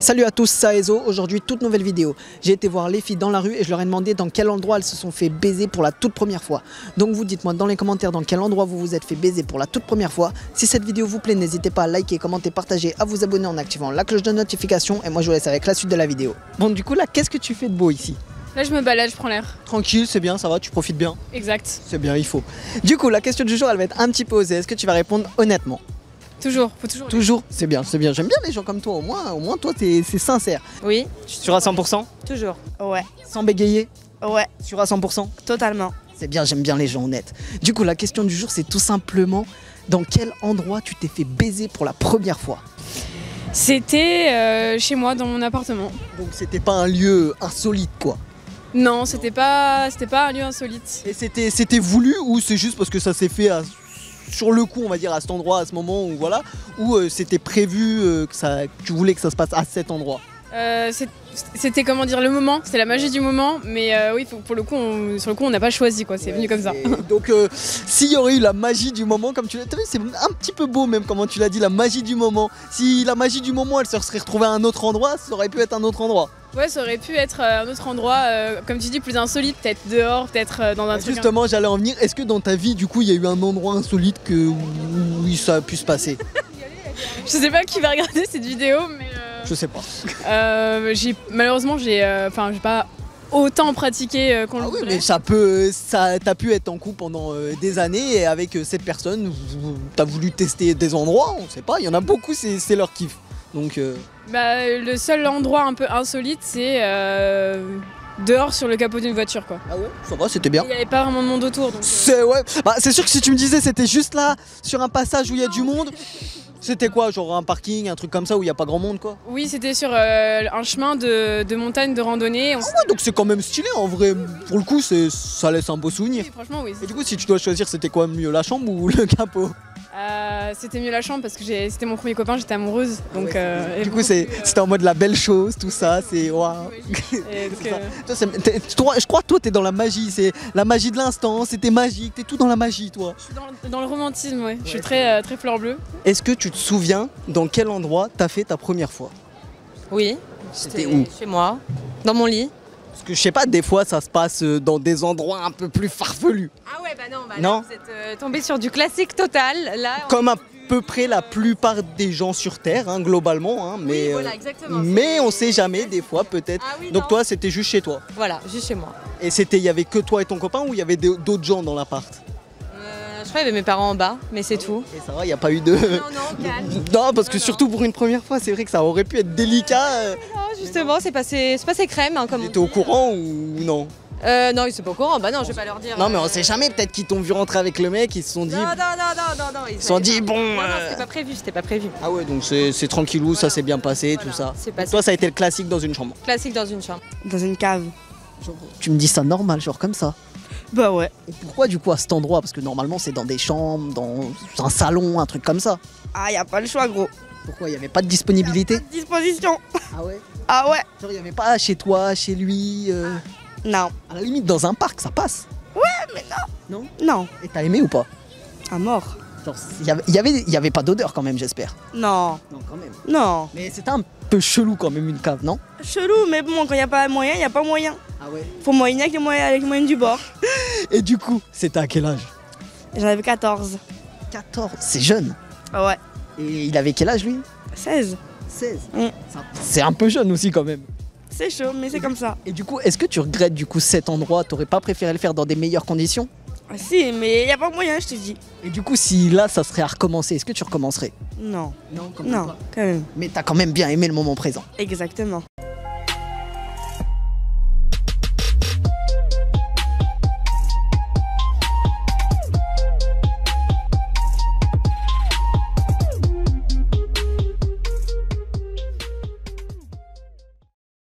Salut à tous, c'est Ezo. Aujourd'hui, toute nouvelle vidéo. J'ai été voir les filles dans la rue et je leur ai demandé dans quel endroit elles se sont fait baiser pour la toute première fois. Donc vous dites-moi dans les commentaires dans quel endroit vous vous êtes fait baiser pour la toute première fois. Si cette vidéo vous plaît, n'hésitez pas à liker, commenter, partager, à vous abonner en activant la cloche de notification. Et moi je vous laisse avec la suite de la vidéo. Bon du coup là, qu'est-ce que tu fais de beau ici? Là je me balade, je prends l'air. Tranquille, c'est bien, ça va, tu profites bien? Exact. C'est bien, il faut. Du coup, la question du jour, elle va être un petit peu osée. Est-ce que tu vas répondre honnêtement? Toujours, faut toujours. Toujours, c'est bien, c'est bien. J'aime bien les gens comme toi, au moins toi, c'est sincère. Oui, Sûr à 100%? toujours. Ouais, Sans bégayer? ouais, Sûr à 100%? totalement. C'est bien, j'aime bien les gens honnêtes. Du coup, la question du jour, c'est tout simplement dans quel endroit tu t'es fait baiser pour la première fois? C'était chez moi, dans mon appartement. Donc c'était pas un lieu insolite quoi. Non, c'était pas un lieu insolite. Et c'était voulu ou c'est juste parce que ça s'est fait sur le coup, on va dire, à cet endroit, à ce moment, ou voilà, ou c'était prévu que tu voulais que ça se passe à cet endroit? C'était comment dire le moment, c'était la magie du moment, mais oui, pour le coup, sur le coup, on n'a pas choisi quoi, c'est venu comme ça. Donc s'il y aurait eu la magie du moment, comme tu l'as vu, c'est un petit peu beau même comment tu l'as dit, la magie du moment. Si la magie du moment, elle se serait retrouvée à un autre endroit, ça aurait pu être un autre endroit. Ouais, ça aurait pu être un autre endroit, comme tu dis, plus insolite, peut-être dehors, peut-être dans un truc. Justement, j'allais en venir. Est-ce que dans ta vie, du coup, il y a eu un endroit insolite où ça a pu se passer? Je sais pas qui va regarder cette vidéo, mais. Je sais pas. Malheureusement, j'ai pas autant pratiqué qu'on le Ah oui, voudrait. mais t'as pu être en couple pendant des années et avec cette personne, t'as voulu tester des endroits, on sait pas, il y en a beaucoup, c'est leur kiff. Donc Le seul endroit un peu insolite, c'est dehors sur le capot d'une voiture quoi. ah ouais, ça va, c'était bien. Il n'y avait pas vraiment de monde autour. Donc, C'est ouais, bah, c'est sûr que si tu me disais c'était juste là sur un passage où il y a du monde, c'était quoi, genre un parking, un truc comme ça où il y a pas grand monde quoi? oui, c'était sur un chemin de montagne de randonnée. Ah ouais, donc c'est quand même stylé en vrai, pour le coup ça laisse un beau souvenir. Oui, franchement, oui. Et du coup, si tu dois choisir, c'était quoi mieux, la chambre ou le capot? C'était mieux la chambre parce que c'était mon premier copain, j'étais amoureuse. Donc, Du coup, c'était en mode la belle chose, tout ça, c'est waouh. Et donc, Je crois que toi, t'es dans la magie, c'est la magie de l'instant, c'était magique, t'es tout dans la magie, toi. je suis dans le romantisme, ouais. Je suis très fleur bleue. Est-ce que tu te souviens dans quel endroit t'as fait ta première fois? Oui, C'était où? chez moi, dans mon lit. Parce que je sais pas, des fois, ça se passe dans des endroits un peu plus farfelus. Ah ouais, bah non, Non. là, vous êtes tombé sur du classique total. Là, Comme à peu près la plupart des gens sur Terre, hein, globalement. Hein, mais Oui, voilà, exactement. mais on sait jamais, des fois, peut-être. Ah oui, Donc non. toi, c'était juste chez toi. Voilà, juste chez moi. Et il y avait que toi et ton copain ou il y avait d'autres gens dans l'appart? Je crois qu'il y avait mes parents en bas, mais c'est tout. Et ça va, il n'y a pas eu de... Non, calme. Non, parce que surtout pour une première fois, c'est vrai que ça aurait pu être délicat. Non, justement, c'est passé crème, hein, comme on T'étais au dit. courant ou non? Non, ils sont pas au courant. Bah non, je vais pas leur dire. Non, mais on sait jamais, peut-être qu'ils t'ont vu rentrer avec le mec, ils se sont dit... Non. Ils se sont dit, bon... Non, c'était pas prévu. Ah ouais, donc c'est tranquillou, ça s'est bien passé, tout ça. C'est passé. Toi, ça a été le classique dans une chambre. Classique dans une chambre. Dans une cave. Tu me dis ça normal, genre comme ça. Bah ouais. Et pourquoi du coup à cet endroit? Parce que normalement c'est dans des chambres, dans un salon, un truc comme ça. Ah, y a pas le choix, gros. Pourquoi il n'y avait pas de disponibilité? Disposition. Ah ouais? Ah ouais. Genre il n'y avait pas chez toi, chez lui Non. à la limite dans un parc, ça passe. Mais non. Non? Non. Et t'as aimé ou pas? À mort. Genre il y avait pas d'odeur quand même, j'espère. Non. Non, quand même. Non. Mais c'était un peu chelou quand même une cave, non? Chelou, mais bon, quand y a pas moyen, y a pas moyen. Ah ouais. Faut moyenner avec les moyens du bord. Et du coup, c'était à quel âge? J'en avais 14. 14, c'est jeune. Ah ouais. Et il avait quel âge lui? 16. 16. Mm. C'est un peu jeune aussi quand même. C'est chaud, mais c'est comme ça. Et du coup, est-ce que tu regrettes du coup cet endroit? T'aurais pas préféré le faire dans des meilleures conditions? Ah, si, mais y a pas moyen, je te dis. Et du coup, si là, ça serait à recommencer, est-ce que tu recommencerais? Non. Non, Non, quand même. Mais t'as quand même bien aimé le moment présent. Exactement.